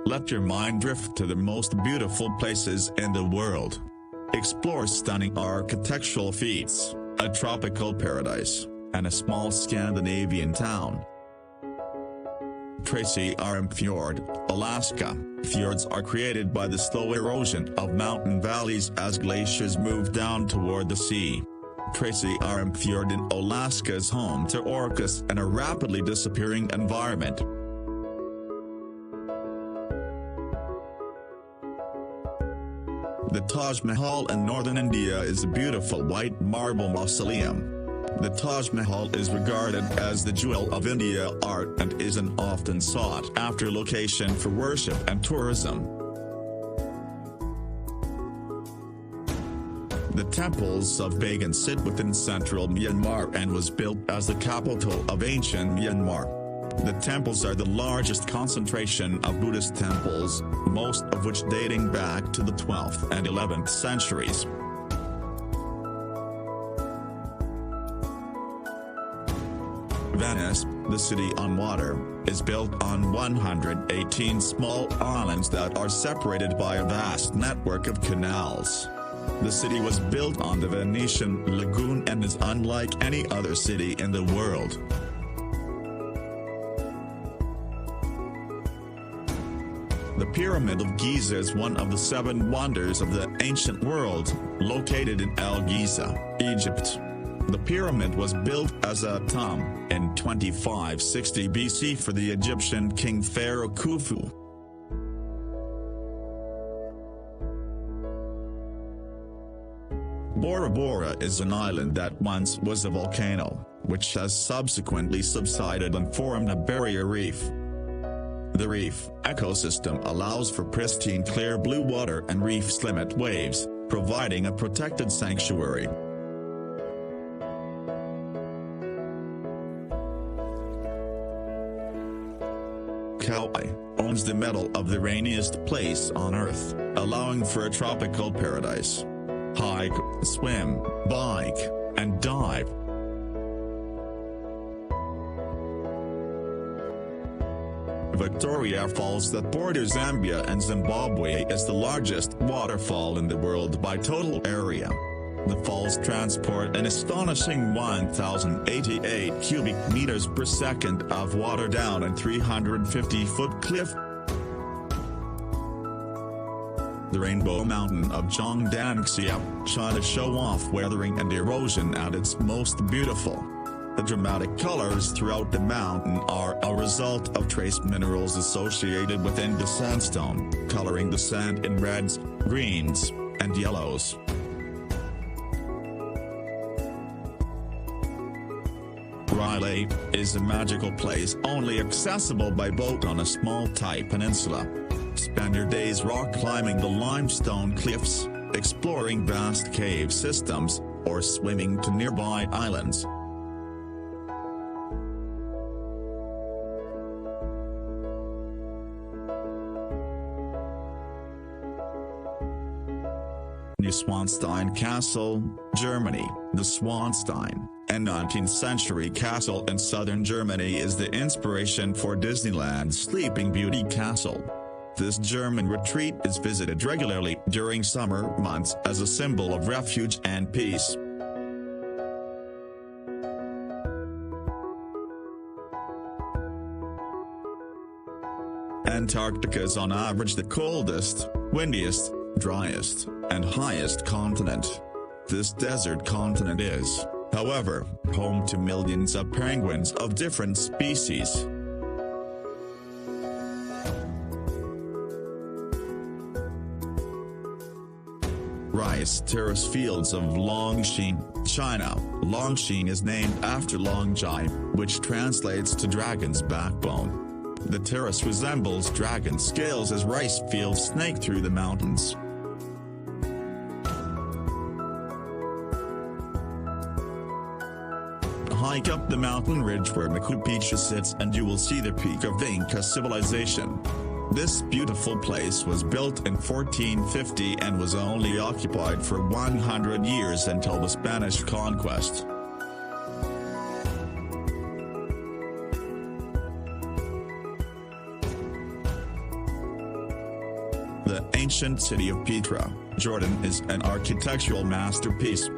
Let your mind drift to the most beautiful places in the world. Explore stunning architectural feats, a tropical paradise, and a small Scandinavian town. Tracy Fjord, Alaska. Fjords are created by the slow erosion of mountain valleys as glaciers move down toward the sea. Tracy Fjord in Alaska is home to orcas and a rapidly disappearing environment. The Taj Mahal in northern India is a beautiful white marble mausoleum. The Taj Mahal is regarded as the jewel of India art and is an often sought-after location for worship and tourism. The temples of Bagan sit within central Myanmar and was built as the capital of ancient Myanmar. The temples are the largest concentration of Buddhist temples, most of which dating back to the 12th and 11th centuries. Venice, the city on water, is built on 118 small islands that are separated by a vast network of canals. The city was built on the Venetian lagoon and is unlike any other city in the world. The Pyramid of Giza is one of the 7 wonders of the ancient world, located in Giza, Egypt. The pyramid was built as a tomb in 2560 BC for the Egyptian king pharaoh Khufu. Bora is an island that once was a volcano, which has subsequently subsided and formed a barrier reef. The reef ecosystem allows for pristine clear blue water and reef's limit waves, providing a protected sanctuary. Kauai owns the medal of the rainiest place on Earth, allowing for a tropical paradise. Hike, swim, bike, and dive. Victoria Falls that borders Zambia and Zimbabwe is the largest waterfall in the world by total area. The falls transport an astonishing 1,088 cubic meters per second of water down a 350-foot cliff. The Rainbow Mountain of Dance.China show off weathering and erosion at its most beautiful. The dramatic colors throughout the mountain are a result of trace minerals associated within the sandstone, coloring the sand in reds, greens, and yellows. Railay is a magical place only accessible by boat on a small Thai peninsula. Spend your days rock climbing the limestone cliffs, exploring vast cave systems, or swimming to nearby islands. Neuschwanstein Castle, Germany. The Schwanstein, a 19th century castle in southern Germany, is the inspiration for Disneyland's Sleeping Beauty Castle. This German retreat is visited regularly during summer months as a symbol of refuge and peace. Antarctica is on average the coldest, windiest, driest, and highest continent. This desert continent is, however, home to millions of penguins of different species. Rice terrace fields of Longshan, China. Longshan is named after Longjai, which translates to dragon's backbone. The terrace resembles dragon scales as rice fields snake through the mountains. Hike up the mountain ridge where Machu Picchu sits and you will see the peak of the Inca civilization. This beautiful place was built in 1450 and was only occupied for 100 years until the Spanish conquest. The ancient city of Petra, Jordan is an architectural masterpiece.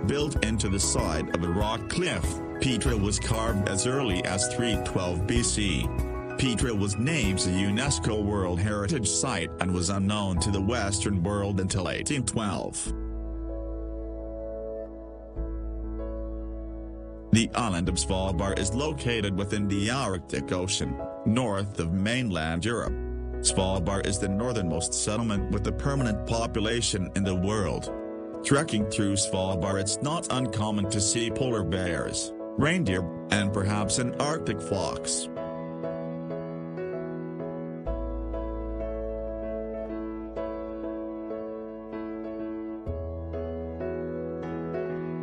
Built into the side of a rock cliff, Petra was carved as early as 312 BC. Petra was named a UNESCO World Heritage Site and was unknown to the Western world until 1812. The island of Svalbard is located within the Arctic Ocean, north of mainland Europe. Svalbard is the northernmost settlement with a permanent population in the world. Trekking through Svalbard, it's not uncommon to see polar bears, reindeer, and perhaps an Arctic fox.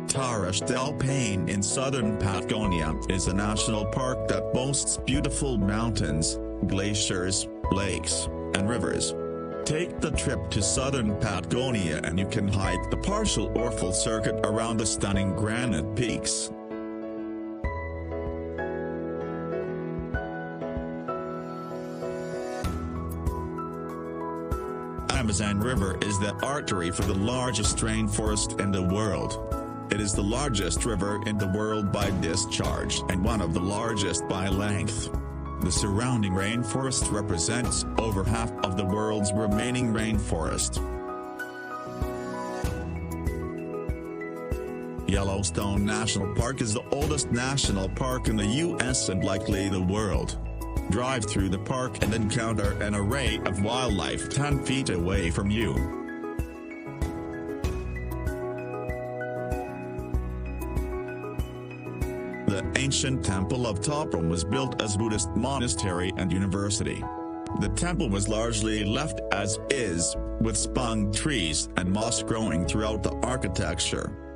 Terres del Paine in southern Patagonia is a national park that boasts beautiful mountains, glaciers, lakes, and rivers. Take the trip to southern Patagonia and you can hike the partial or full circuit around the stunning granite peaks. Amazon River is the artery for the largest rainforest in the world. It is the largest river in the world by discharge and one of the largest by length. The surrounding rainforest represents over half of the world's remaining rainforest. Yellowstone National Park is the oldest national park in the U.S. and likely the world. Drive through the park and encounter an array of wildlife 10 feet away from you. The ancient temple of Toprom was built as Buddhist monastery and university. The temple was largely left as is, with spung trees and moss growing throughout the architecture.